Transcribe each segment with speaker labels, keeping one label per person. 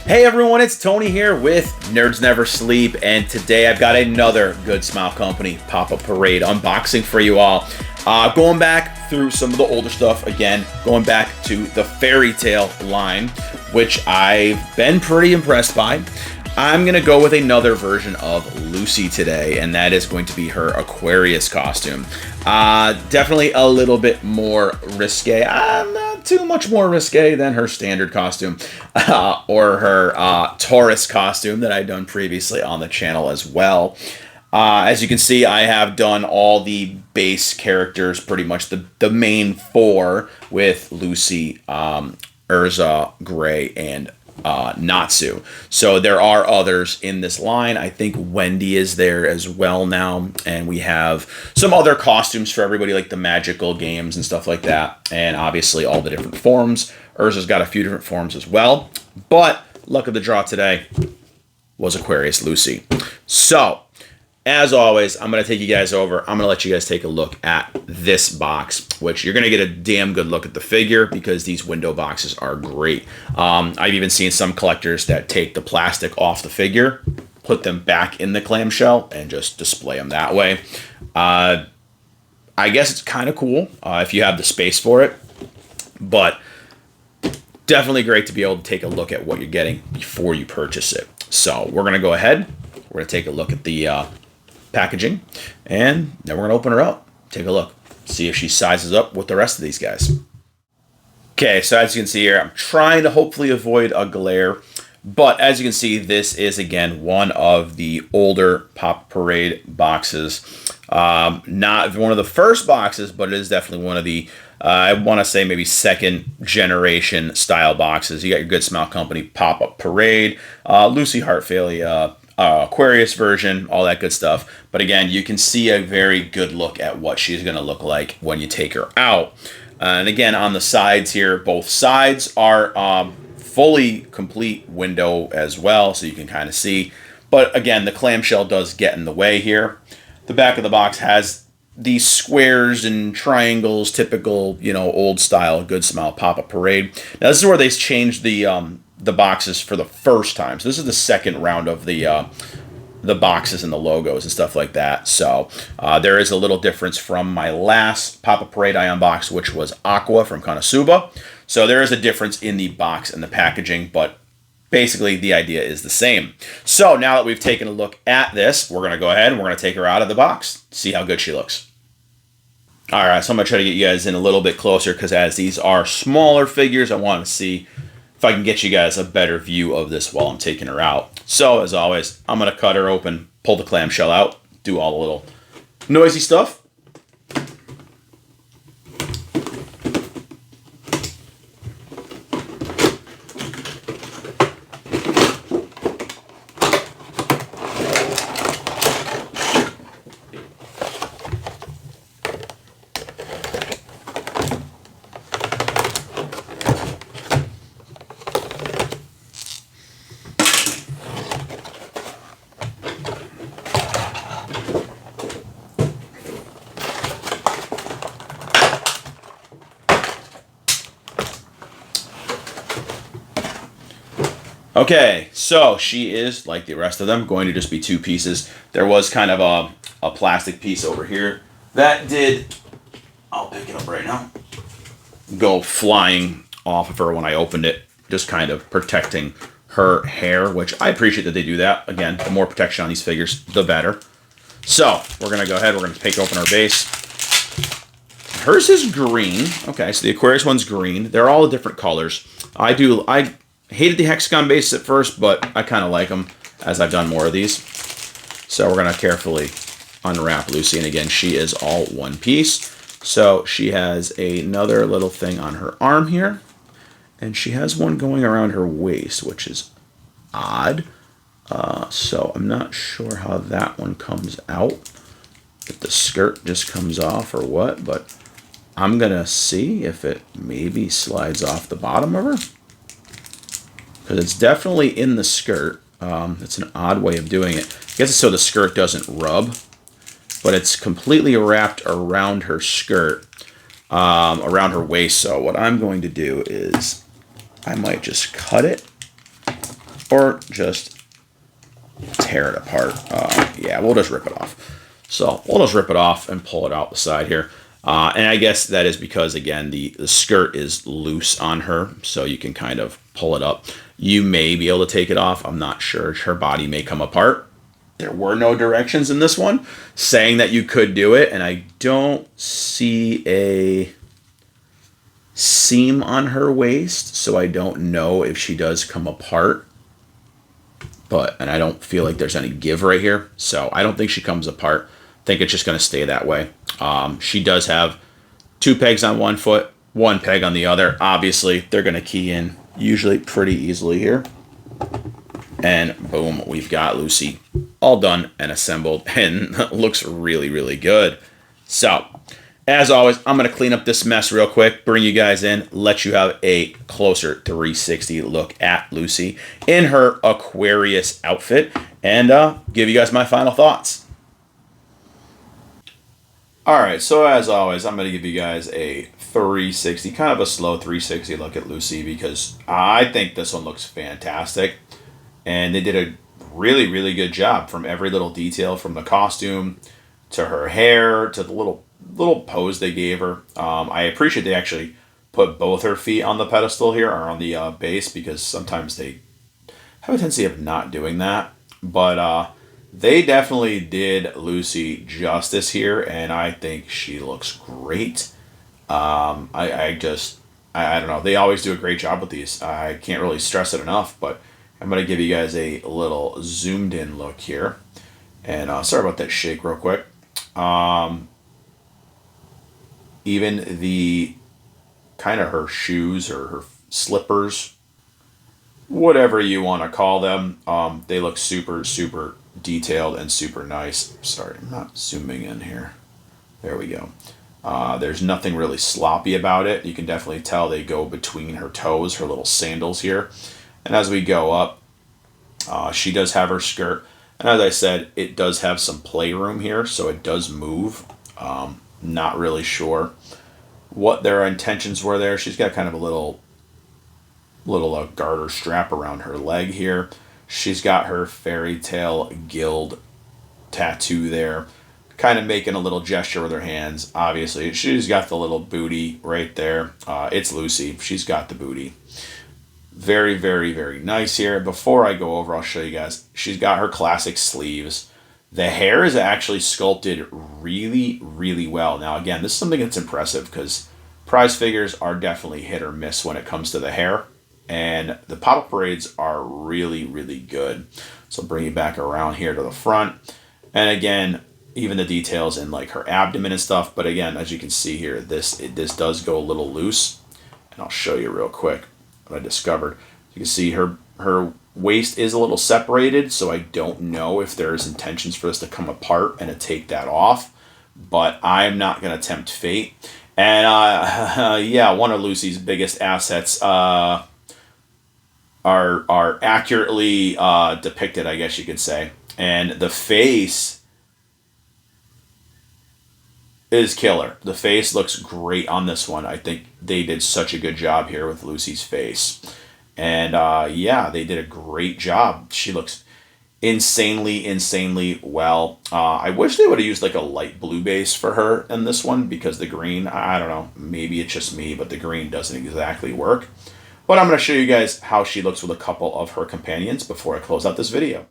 Speaker 1: Hey everyone, it's Tony here with Nerds Never Sleep, and today I've got another Goodsmile Company pop-up parade unboxing for you all. Going back through some of the older stuff, again, going back to the Fairy Tale line, which I've been pretty impressed by. I'm going to go with another version of Lucy today, and that is going to be her Aquarius costume. Definitely a little bit more risque. Not too much more risque than her standard costume or her Taurus costume that I've done previously on the channel as well. As you can see, I have done all the base characters, pretty much the main four with Lucy, Urza, Gray, and Natsu. So there are others in this line. I think Wendy is there as well now, and we have some other costumes for everybody, like the magical games and stuff like that, and obviously all the different forms. Urza's got a few different forms as well, but luck of the draw today was Aquarius Lucy. So as always, I'm going to take you guys over. I'm going to let you guys take a look at this box, which you're going to get a damn good look at the figure because these window boxes are great. I've even seen some collectors that take the plastic off the figure, put them back in the clamshell, and just display them that way. I guess it's kind of cool if you have the space for it, but definitely great to be able to take a look at what you're getting before you purchase it. So we're going to go ahead. We're going to take a look at the packaging, and then we're going to open her up, take a look, see if she sizes up with the rest of these guys. Okay, so as you can see here, I'm trying to hopefully avoid a glare, but as you can see, this is again one of the older Pop Parade boxes. Not one of the first boxes, but it is definitely one of the I want to say maybe second generation style boxes. You got your Goodsmile Company Pop-Up Parade, Lucy Hartfield, Aquarius version, all that good stuff. But again, you can see a very good look at what she's going to look like when you take her out. And again, on the sides here, both sides are fully complete window as well, so you can kind of see. But again, the clamshell does get in the way here. The back of the box has these squares and triangles, typical, old style Goodsmile Pop-Up Parade. Now this is where they changed the boxes for the first time. So this is the second round of the boxes and the logos and stuff like that. So there is a little difference from my last Pop-Up Parade I unboxed, which was Aqua from Konosuba. So there is a difference in the box and the packaging, but basically the idea is the same. So now that we've taken a look at this, we're going to go ahead and we're going to take her out of the box, see how good she looks. All right, so I'm going to try to get you guys in a little bit closer because as these are smaller figures, I want to see if I can get you guys a better view of this while I'm taking her out. So, as always, I'm going to cut her open, pull the clamshell out, do all the little noisy stuff. Okay, so she is, like the rest of them, going to just be two pieces. There was kind of a plastic piece over here that did, I'll pick it up right now, go flying off of her when I opened it, just kind of protecting her hair, which I appreciate that they do that. Again, the more protection on these figures, the better. So, we're going to go ahead, we're going to pick open our base. Hers is green. Okay, so the Aquarius one's green. They're all different colors. I hated the hexagon base at first, but I kind of like them as I've done more of these. So we're going to carefully unwrap Lucy. And again, she is all one piece. So she has another little thing on her arm here. And she has one going around her waist, which is odd. So I'm not sure how that one comes out. If the skirt just comes off or what. But I'm going to see if it maybe slides off the bottom of her. Because it's definitely in the skirt. It's an odd way of doing it. I guess it's so the skirt doesn't rub. But it's completely wrapped around her skirt, around her waist. So what I'm going to do is I might just cut it or just tear it apart. Yeah, we'll just rip it off. So we'll just rip it off and pull it out the side here. And I guess that is because, again, the skirt is loose on her, so you can kind of pull it up. You may be able to take it off. I'm not sure. Her body may come apart. There were no directions in this one saying that you could do it, and I don't see a seam on her waist, so I don't know if she does come apart. And I don't feel like there's any give right here, so I don't think she comes apart. I think it's just going to stay that way. She does have 2 pegs on one foot, 1 peg on the other. Obviously, they're going to key in usually pretty easily here. And boom, we've got Lucy all done and assembled, and looks really, really good. So, as always, I'm going to clean up this mess real quick, bring you guys in, let you have a closer 360 look at Lucy in her Aquarius outfit, and give you guys my final thoughts. All right, so as always, I'm going to give you guys a 360, kind of a slow 360 look at Lucy, because I think this one looks fantastic. And they did a really, really good job from every little detail, from the costume to her hair to the little pose they gave her. I appreciate they actually put both her feet on the pedestal here, or on the base, because sometimes they have a tendency of not doing that. But they definitely did Lucy justice here, and I think she looks great. I don't know. They always do a great job with these. I can't really stress it enough, but I'm going to give you guys a little zoomed in look here. And sorry about that shake real quick. Even the kind of her shoes or her slippers, whatever you want to call them, they look super, super detailed and super nice. Sorry, I'm not zooming in here. There we go. There's nothing really sloppy about it. You can definitely tell they go between her toes, her little sandals here. And as we go up, she does have her skirt. And as I said, it does have some playroom here, so it does move. Not really sure what their intentions were there. She's got kind of a little garter strap around her leg here. She's got her fairy tale guild tattoo there, kind of making a little gesture with her hands. Obviously, she's got the little booty right there. It's Lucy. She's got the booty. Very, very, very nice here. Before I go over, I'll show you guys. She's got her classic sleeves. The hair is actually sculpted really, really well. Now, again, this is something that's impressive, because prize figures are definitely hit or miss when it comes to the hair. And the pop-up parades are really, really good. So I'll bring you back around here to the front. And again, even the details in like her abdomen and stuff. But again, as you can see here, this does go a little loose. And I'll show you real quick what I discovered. You can see her waist is a little separated, so I don't know if there's intentions for this to come apart and to take that off. But I'm not going to tempt fate. And yeah, one of Lucy's biggest assets are accurately depicted, I guess you could say. And the face is killer. The face looks great on this one. I think they did such a good job here with Lucy's face. And yeah, they did a great job. She looks insanely well. I wish they would have used like a light blue base for her in this one, because the green, I don't know, maybe it's just me, but the green doesn't exactly work. But I'm going to show you guys how she looks with a couple of her companions before I close out this video.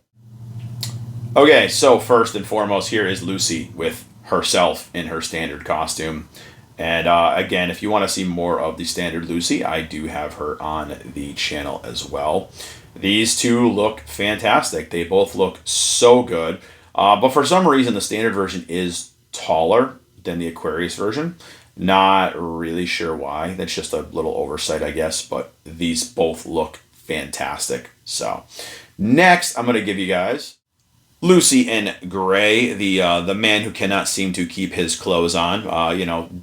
Speaker 1: Okay, so first and foremost, here is Lucy with herself in her standard costume. And again, if you want to see more of the standard Lucy, I do have her on the channel as well. These two look fantastic. They both look so good. But for some reason, the standard version is taller than the Aquarius version. Not really sure why. That's just a little oversight, I guess. But these both look fantastic. So next, I'm going to give you guys Lucy in gray, the man who cannot seem to keep his clothes on.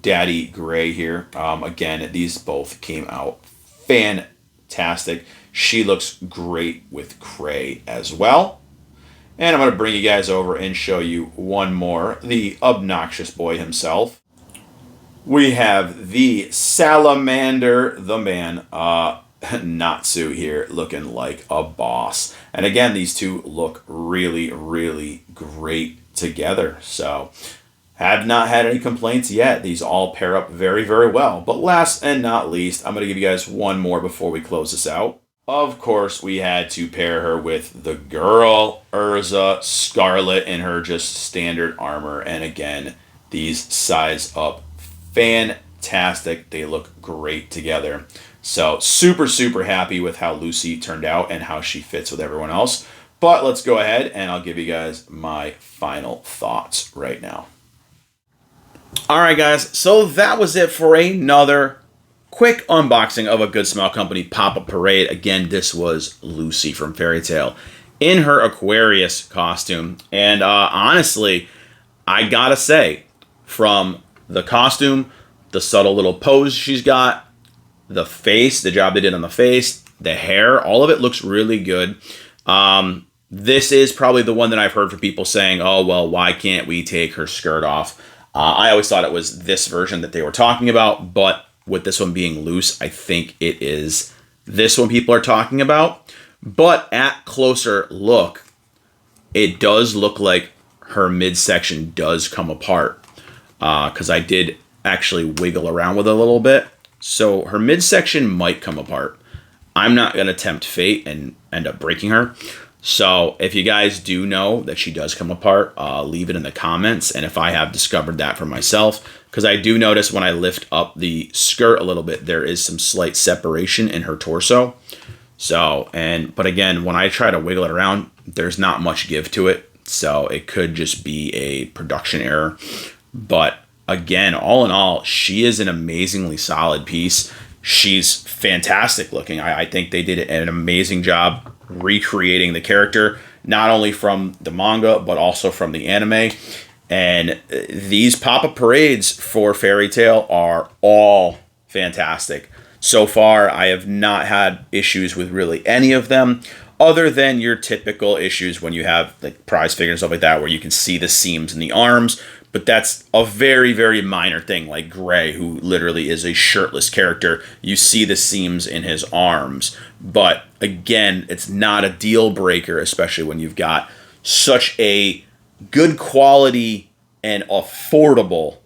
Speaker 1: Daddy Gray here. Again, these both came out fantastic. She looks great with gray as well. And I'm going to bring you guys over and show you one more, the obnoxious boy himself. We have the Salamander, the man. Natsu here looking like a boss. And again, these two look really, really great together. So have not had any complaints yet. These all pair up very, very well. But last and not least, I'm going to give you guys one more before we close this out. Of course, we had to pair her with the girl, Urza Scarlet, in her just standard armor. And again, these size up fantastic. They look great together. So super, super happy with how Lucy turned out and how she fits with everyone else. But let's go ahead and I'll give you guys my final thoughts right now. All right, guys. So that was it for another quick unboxing of a Goodsmile Company pop-up parade. Again, this was Lucy from Fairy Tail in her Aquarius costume. And honestly, I gotta say, from the costume, the subtle little pose she's got, the face, the job they did on the face, the hair, all of it looks really good. This is probably the one that I've heard from people saying, oh, well, why can't we take her skirt off? I always thought it was this version that they were talking about, but with this one being loose, I think it is this one people are talking about. But at closer look, it does look like her midsection does come apart, because I did actually wiggle around with it a little bit. So her midsection might come apart. I'm not going to tempt fate and end up breaking her. So if you guys do know that she does come apart, leave it in the comments. And if I have discovered that for myself, because I do notice when I lift up the skirt a little bit, there is some slight separation in her torso. So, but again, when I try to wiggle it around, there's not much give to it. So it could just be a production error. But again, all in all, she is an amazingly solid piece. She's fantastic looking. I think they did an amazing job recreating the character, not only from the manga, but also from the anime. And these pop-up parades for Fairy Tail are all fantastic. So far, I have not had issues with really any of them, other than your typical issues when you have like prize figures and stuff like that, where you can see the seams in the arms. But that's a very, very minor thing, like Gray, who literally is a shirtless character. You see the seams in his arms. But again, it's not a deal breaker, especially when you've got such a good quality and affordable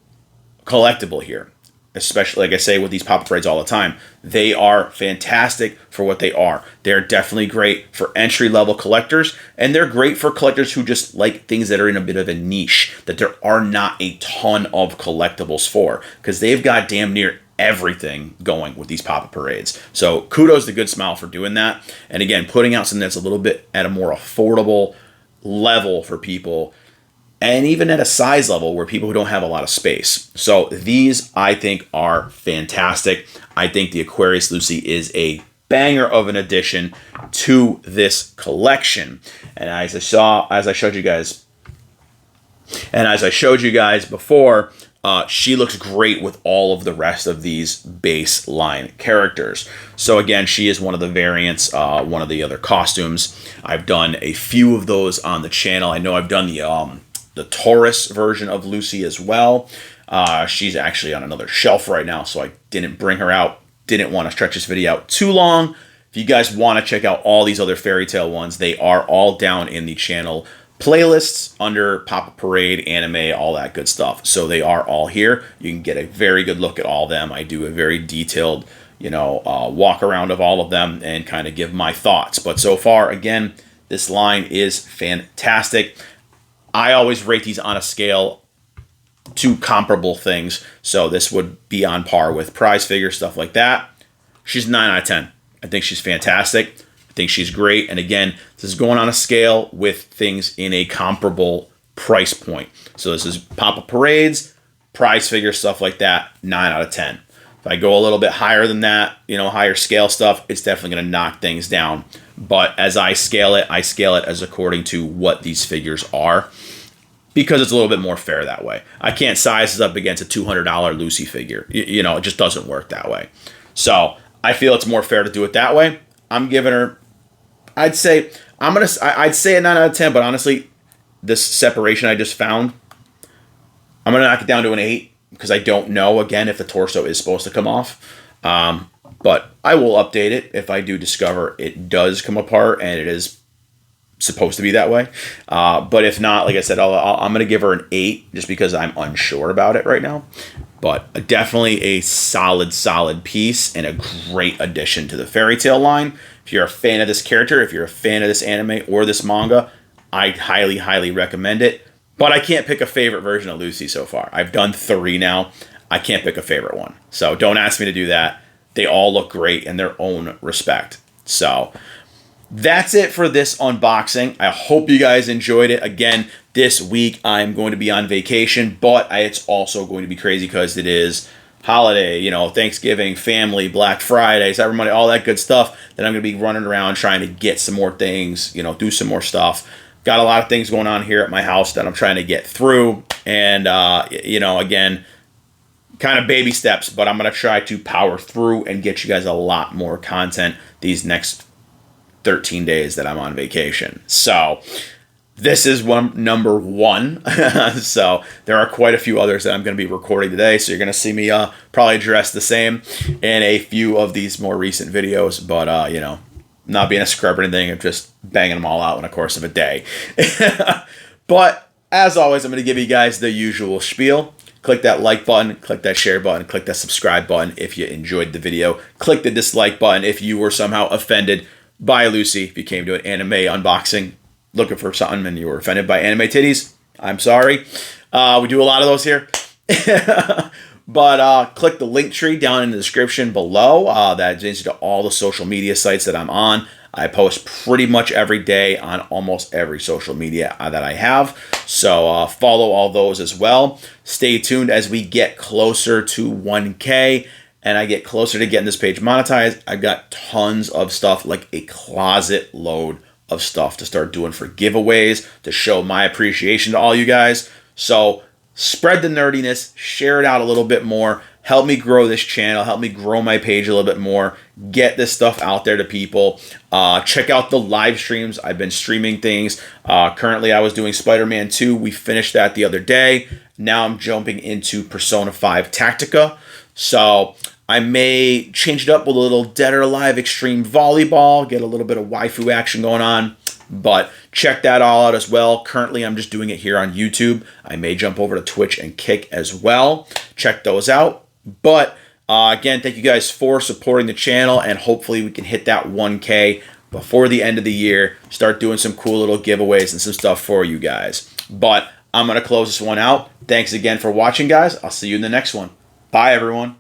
Speaker 1: collectible here. Especially, like I say, with these pop-up parades all the time. They are fantastic for what they are. They're definitely great for entry-level collectors, and they're great for collectors who just like things that are in a bit of a niche, that there are not a ton of collectibles for, because they've got damn near everything going with these pop-up parades. So kudos to Goodsmile for doing that. And again, putting out something that's a little bit at a more affordable level for people, and even at a size level where people who don't have a lot of space. So these, I think, are fantastic. I think the Aquarius Lucy is a banger of an addition to this collection. And as I showed you guys before, she looks great with all of the rest of these baseline characters. So again, she is one of the variants, one of the other costumes. I've done a few of those on the channel. I know I've done the Taurus version of Lucy as well. She's actually on another shelf right now, so I didn't bring her out. Didn't want to stretch this video out too long. If you guys want to check out all these other Fairy Tail ones, they are all down in the channel playlists under Pop-Up Parade, anime, all that good stuff. So they are all here. You can get a very good look at all of them. I do a very detailed, walk around of all of them and kind of give my thoughts. But so far, again, this line is fantastic. I always rate these on a scale to comparable things. So this would be on par with prize figure, stuff like that. She's 9 out of 10. I think she's fantastic. I think she's great. And again, this is going on a scale with things in a comparable price point. So this is pop-up parades, prize figure, stuff like that, 9 out of 10. If I go a little bit higher than that, higher scale stuff, it's definitely going to knock things down. But as I scale it as according to what these figures are, because it's a little bit more fair that way. I can't size this up against a $200 Lucy figure. It just doesn't work that way. So I feel it's more fair to do it that way. I'm giving her, I'd say a 9 out of 10, but honestly, this separation I just found, I'm going to knock it down to an 8, because I don't know, again, if the torso is supposed to come off. But I will update it if I do discover it does come apart and it is supposed to be that way. But if not, like I said, I'm going to give her an 8 just because I'm unsure about it right now. But definitely a solid piece and a great addition to the fairy tale line. If you're a fan of this character, if you're a fan of this anime or this manga, I highly recommend it. But I can't pick a favorite version of Lucy so far. I've done 3 now. I can't pick a favorite one. So don't ask me to do that. They all look great in their own respect. So that's it for this unboxing. I hope you guys enjoyed it. Again, this week I'm going to be on vacation, but it's also going to be crazy because it is holiday, Thanksgiving, family, Black Friday, Cyber Monday, all that good stuff. Then I'm going to be running around trying to get some more things, do some more stuff. Got a lot of things going on here at my house that I'm trying to get through. And, again, kind of baby steps, but I'm going to try to power through and get you guys a lot more content these next 13 days that I'm on vacation. So this is number 1. So there are quite a few others that I'm going to be recording today. So you're going to see me probably dressed the same in a few of these more recent videos. But, not being a scrub or anything, I'm just banging them all out in the course of a day. But as always, I'm going to give you guys the usual spiel. Click that like button, click that share button, click that subscribe button if you enjoyed the video. Click the dislike button if you were somehow offended by Lucy. If you came to an anime unboxing looking for something and you were offended by anime titties, I'm sorry. We do a lot of those here. But click the link tree down in the description below. That leads you to all the social media sites that I'm on. I post pretty much every day on almost every social media that I have. So follow all those as well. Stay tuned as we get closer to 1K and I get closer to getting this page monetized. I've got tons of stuff, like a closet load of stuff to start doing for giveaways to show my appreciation to all you guys. So spread the nerdiness, share it out a little bit more, help me grow this channel, help me grow my page a little bit more, get this stuff out there to people. Check out the live streams. I've been streaming things. Currently, I was doing Spider-Man 2. We finished that the other day. Now I'm jumping into Persona 5 Tactica. So I may change it up with a little Dead or Alive Extreme Volleyball, get a little bit of waifu action going on. But check that all out as well. Currently, I'm just doing it here on YouTube. I may jump over to Twitch and Kick as well. Check those out. But again, thank you guys for supporting the channel, and hopefully we can hit that 1K before the end of the year. Start doing some cool little giveaways and some stuff for you guys. But I'm going to close this one out. Thanks again for watching, guys. I'll see you in the next one. Bye, everyone.